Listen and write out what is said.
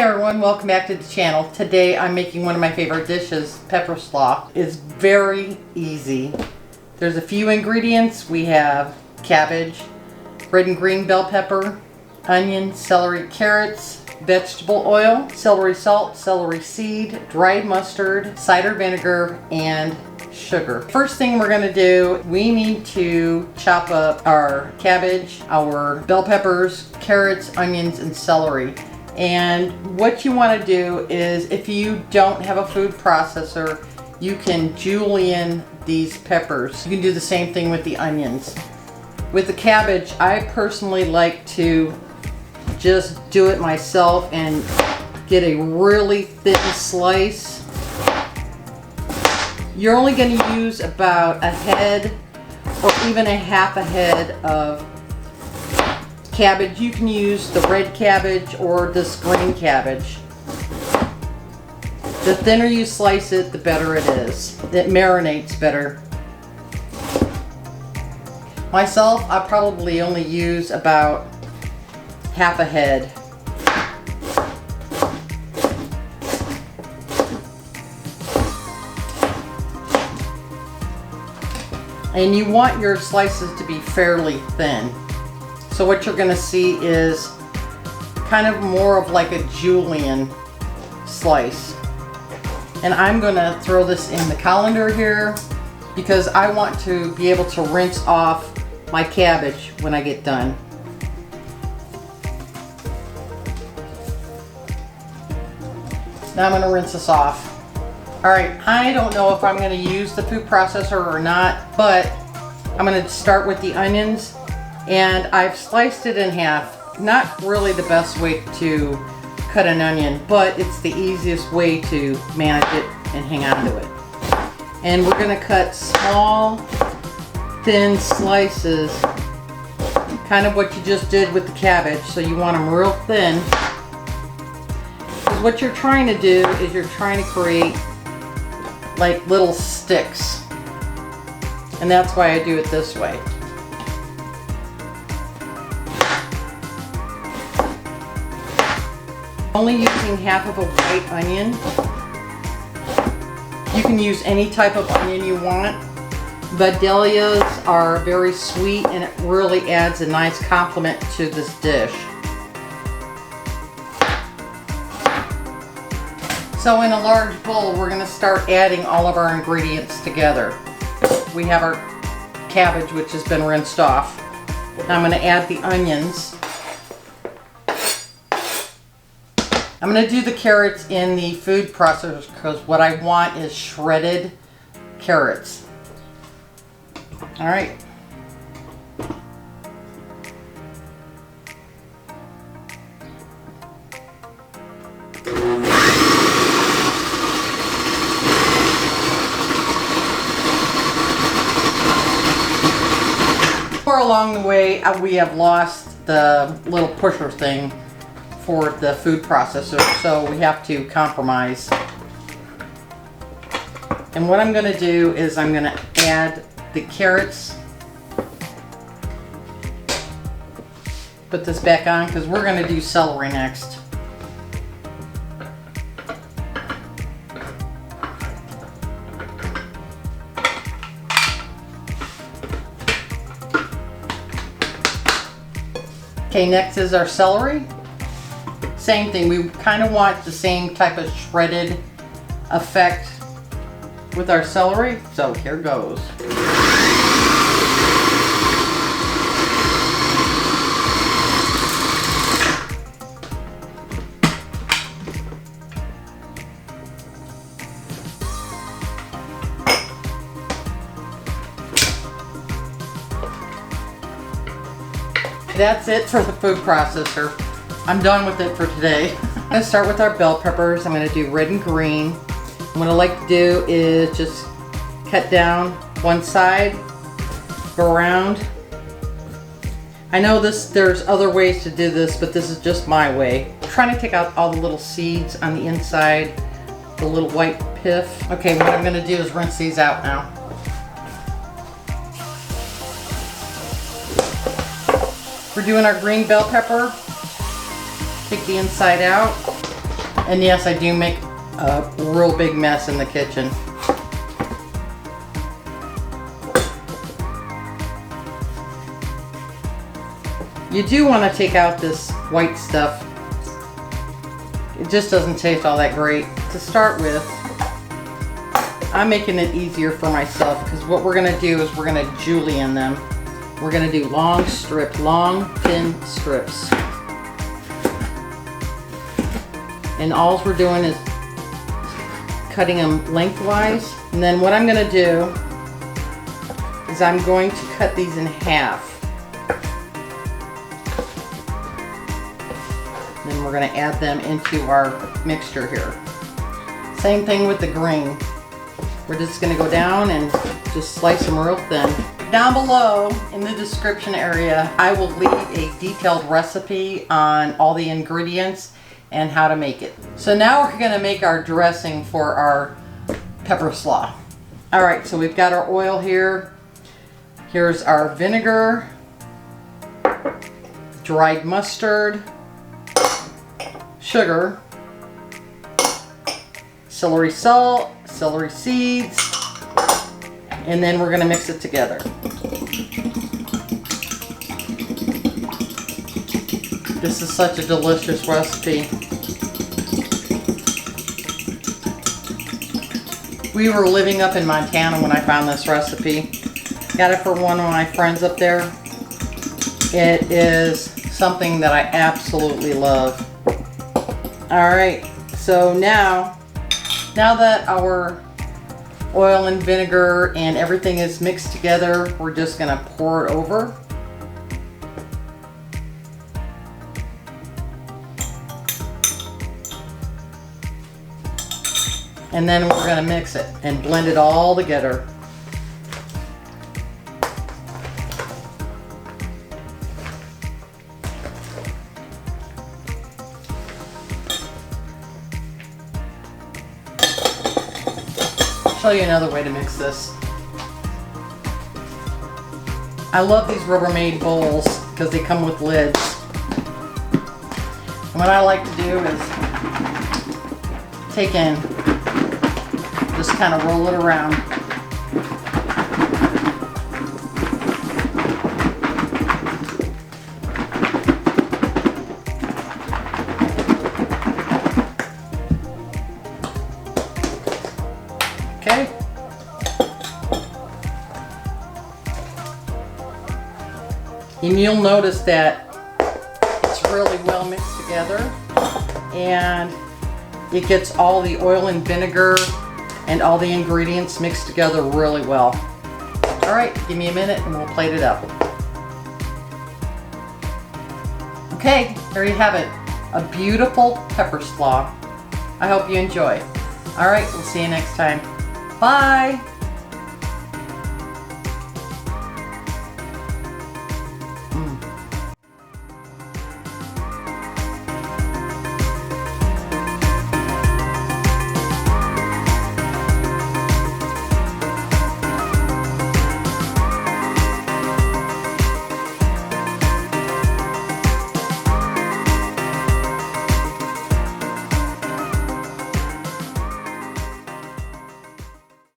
everyone, welcome back to the channel. Today I'm making one of my favorite dishes, pepper slaw. It's very easy. There's a few ingredients. We have cabbage, red and green bell pepper, onion, celery, carrots, vegetable oil, celery salt, celery seed, dried mustard, cider vinegar, and sugar. First thing we're going to do, we need to chop up our cabbage, our bell peppers, carrots, onions, and celery. And what you want to do is, if you don't have a food processor, you can Julienne these peppers. You can do the same thing with the onions. With the cabbage, I personally like to just do it myself and get a really thin slice. You're only going to use about a head or even a half a head of cabbage. You can use the red cabbage or this green cabbage. The thinner you slice it, the better it is. It marinates better. Myself, I probably only use about half a head. And you want your slices to be fairly thin. So what you're going to see is kind of more of like a Julienne slice. And I'm going to throw this in the colander here because I want to be able to rinse off my cabbage when I get done. Now I'm going to rinse this off. Alright, I don't know if I'm going to use the food processor or not, but I'm going to start with the onions. And I've sliced it in half. Not really the best way to cut an onion, but it's the easiest way to manage it and hang on to it. And we're going to cut small, thin slices, kind of what you just did with the cabbage. So you want them real thin. Because what you're trying to do is you're trying to create like little sticks. And that's why I do it this way. Only using half of a white onion. You can use any type of onion you want. Vidalias are very sweet and it really adds a nice complement to this dish. So in a large bowl, we're going to start adding all of our ingredients together. We have our cabbage, which has been rinsed off. Now I'm going to add the onions. I'm going to do the carrots in the food processor because what I want is shredded carrots. All right. Far along the way, we have lost the little pusher thing for the food processor, so we have to compromise. And what I'm going to do is I'm going to add the carrots. Put this back on because we're going to do celery next. Okay, next is our celery. Same thing, we kind of want the same type of shredded effect with our celery, so here goes. That's it for the food processor. I'm done with it for today. I'm going to start with our bell peppers. I'm going to do red and green. And what I like to do is just cut down one side, go around. I know there's other ways to do this, but this is just my way. I'm trying to take out all the little seeds on the inside, the little white pith. Okay, what I'm going to do is rinse these out now. We're doing our green bell pepper. Take the inside out. And yes, I do make a real big mess in the kitchen. You do want to take out this white stuff. It just doesn't taste all that great. To start with, I'm making it easier for myself because what we're going to do is we're going to julienne them. We're going to do long, thin strips. And all we're doing is cutting them lengthwise. And then what I'm going to do is I'm going to cut these in half. Then we're going to add them into our mixture here. Same thing with the green. We're just going to go down and just slice them real thin. Down below in the description area, I will leave a detailed recipe on all the ingredients and how to make it. So now we're going to make our dressing for our pepper slaw. Alright, so we've got our oil here. Here's our vinegar, dried mustard, sugar, celery salt, celery seeds, and then we're going to mix it together. This is such a delicious recipe. We were living up in Montana when I found this recipe. Got it for one of my friends up there. It is something that I absolutely love. Alright, so now that our oil and vinegar and everything is mixed together, we're just going to pour it over. And then we're going to mix it and blend it all together. I'll show you another way to mix this. I love these Rubbermaid bowls because they come with lids. And what I like to do is take in, just kind of roll it around. Okay. And you'll notice that it's really well mixed together and it gets all the oil and vinegar and all the ingredients mixed together really well. All right, give me a minute and we'll plate it up. Okay, there you have it. A beautiful pepper slaw. I hope you enjoy. All right, we'll see you next time. Bye.